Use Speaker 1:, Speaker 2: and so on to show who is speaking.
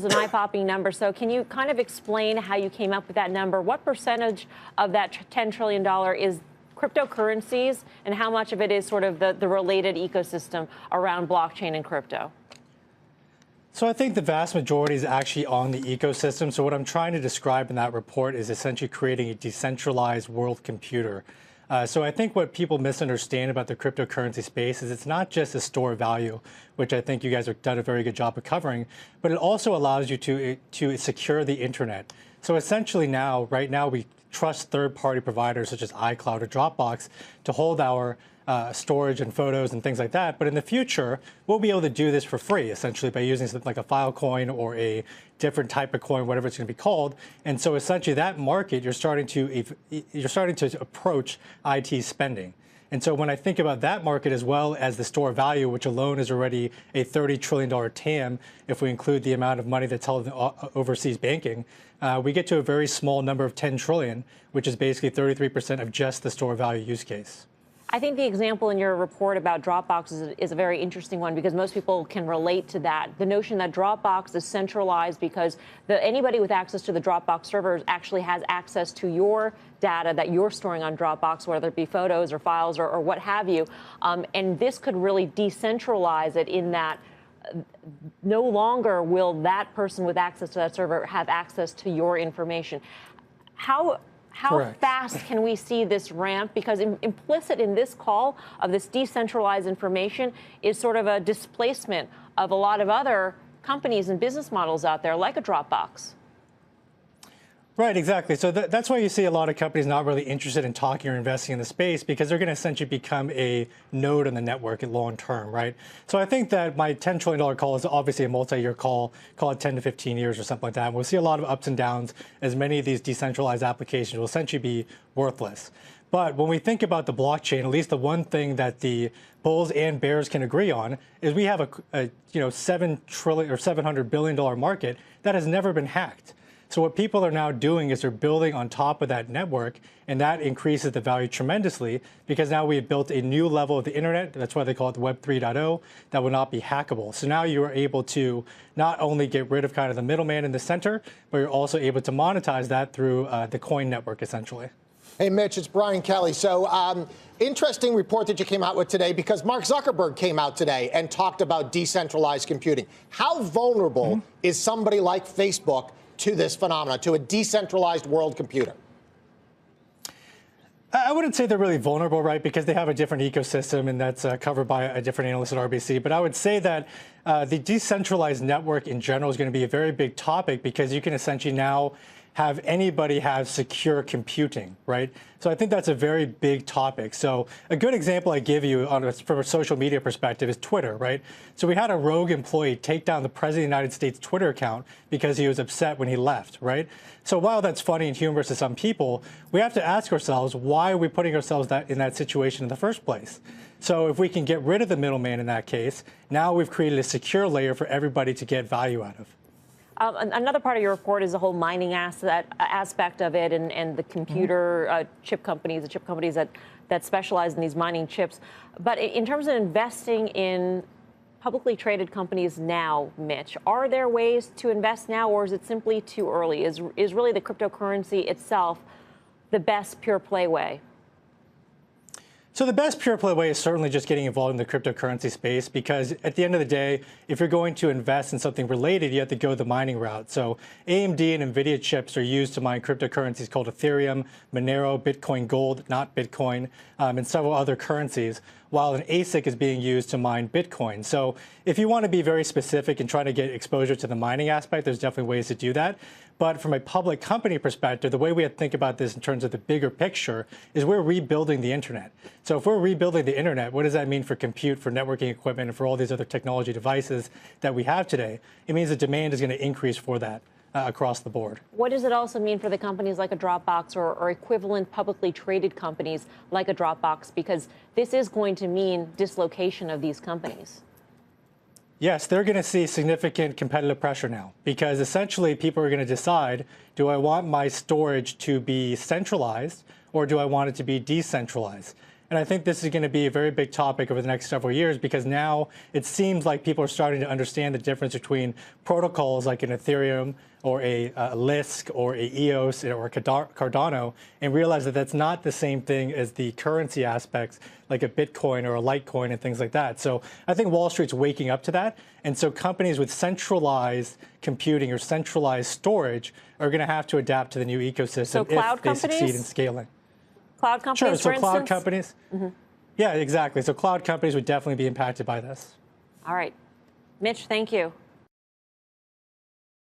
Speaker 1: It's an eye-popping number. So can you kind of explain how you came up with that number? What percentage of that $10 trillion is cryptocurrencies, and how much of it is sort of the related ecosystem around blockchain and crypto?
Speaker 2: So I think the vast majority is actually on the ecosystem. So what I'm trying to describe in that report is essentially creating a decentralized world computer. So I think what people misunderstand about the cryptocurrency space is it's not just a store of value, which I think you guys have done a very good job of covering, but it also allows you to secure the internet. So essentially right now we trust third-party providers such as iCloud or Dropbox to hold our storage and photos and things like that. But in the future, we'll be able to do this for free, essentially by using something like a file coin or a different type of coin, whatever it's going to be called. And so essentially that market, you're starting to approach IT spending. And so when I think about that market as well as the store value, which alone is already a $30 trillion TAM, if we include the amount of money that's held in overseas banking, we get to a very small number of 10 trillion, which is basically 33% of just the store value use case.
Speaker 1: I think the example in your report about Dropbox is a very interesting one because most people can relate to that. The notion that Dropbox is centralized because anybody with access to the Dropbox servers actually has access to your data that you're storing on Dropbox, whether it be photos or files or what have you. And this could really decentralize it in that no longer will that person with access to that server have access to your information. How fast can we see this ramp? Because implicit in this call of this decentralized information is sort of a displacement of a lot of other companies and business models out there, like a Dropbox.
Speaker 2: Right, exactly. So that's why you see a lot of companies not really interested in talking or investing in the space, because they're going to essentially become a node in the network long term, right? So I think that my $10 trillion call is obviously a multi-year call it 10 to 15 years or something like that. We'll see a lot of ups and downs as many of these decentralized applications will essentially be worthless. But when we think about the blockchain, at least the one thing that the bulls and bears can agree on is we have a $7 trillion or $700 billion market that has never been hacked. So what people are now doing is they're building on top of that network, and that increases the value tremendously because now we've built a new level of the internet. That's why they call it the Web 3.0 that will not be hackable. So now you are able to not only get rid of kind of the middleman in the center, but you're also able to monetize that through the coin network, essentially.
Speaker 3: Hey, Mitch, it's Brian Kelly. So interesting report that you came out with today because Mark Zuckerberg came out today and talked about decentralized computing. How vulnerable is somebody like Facebook to this phenomenon, to a decentralized world computer?
Speaker 2: I wouldn't say they're really vulnerable, right, because they have a different ecosystem, and that's covered by a different analyst at RBC. But I would say that the decentralized network in general is going to be a very big topic because you can essentially now have anybody have secure computing, right? So I think that's a very big topic. So a good example I give you from a social media perspective is Twitter, right? So we had a rogue employee take down the President of the United States Twitter account because he was upset when he left, right? So while that's funny and humorous to some people, we have to ask ourselves, why are we putting ourselves in that situation in the first place? So if we can get rid of the middleman in that case, now we've created a secure layer for everybody to get value out of.
Speaker 1: Another part of your report is the whole mining aspect of it and the computer chip companies, the chip companies that specialize in these mining chips. But in terms of investing in publicly traded companies now, Mitch, are there ways to invest now, or is it simply too early? Is really the cryptocurrency itself the best pure play way?
Speaker 2: So the best pure play way is certainly just getting involved in the cryptocurrency space, because at the end of the day, if you're going to invest in something related, you have to go the mining route. So AMD and NVIDIA chips are used to mine cryptocurrencies called Ethereum, Monero, Bitcoin Gold, not Bitcoin, and several other currencies, while an ASIC is being used to mine Bitcoin. So if you want to be very specific and try to get exposure to the mining aspect, there's definitely ways to do that. But from a public company perspective, the way we have to think about this in terms of the bigger picture is we're rebuilding the internet. So if we're rebuilding the internet, what does that mean for compute, for networking equipment, and for all these other technology devices that we have today? It means the demand is going to increase for that across the board.
Speaker 1: What does it also mean for the companies like a Dropbox or equivalent publicly traded companies like a Dropbox? Because this is going to mean dislocation of these companies.
Speaker 2: Yes, they're going to see significant competitive pressure now, because essentially people are going to decide, do I want my storage to be centralized or do I want it to be decentralized? And I think this is going to be a very big topic over the next several years, because now it seems like people are starting to understand the difference between protocols like an Ethereum or a Lisk or a EOS or a Cardano, and realize that that's not the same thing as the currency aspects like a Bitcoin or a Litecoin and things like that. So I think Wall Street's waking up to that. And so companies with centralized computing or centralized storage are going to have to adapt to the new ecosystem if they succeed in scaling.
Speaker 1: Cloud companies,
Speaker 2: sure. So
Speaker 1: for
Speaker 2: cloud
Speaker 1: instance?
Speaker 2: companies. Yeah, exactly. So cloud companies would definitely be impacted by this.
Speaker 1: All right. Mitch, thank you.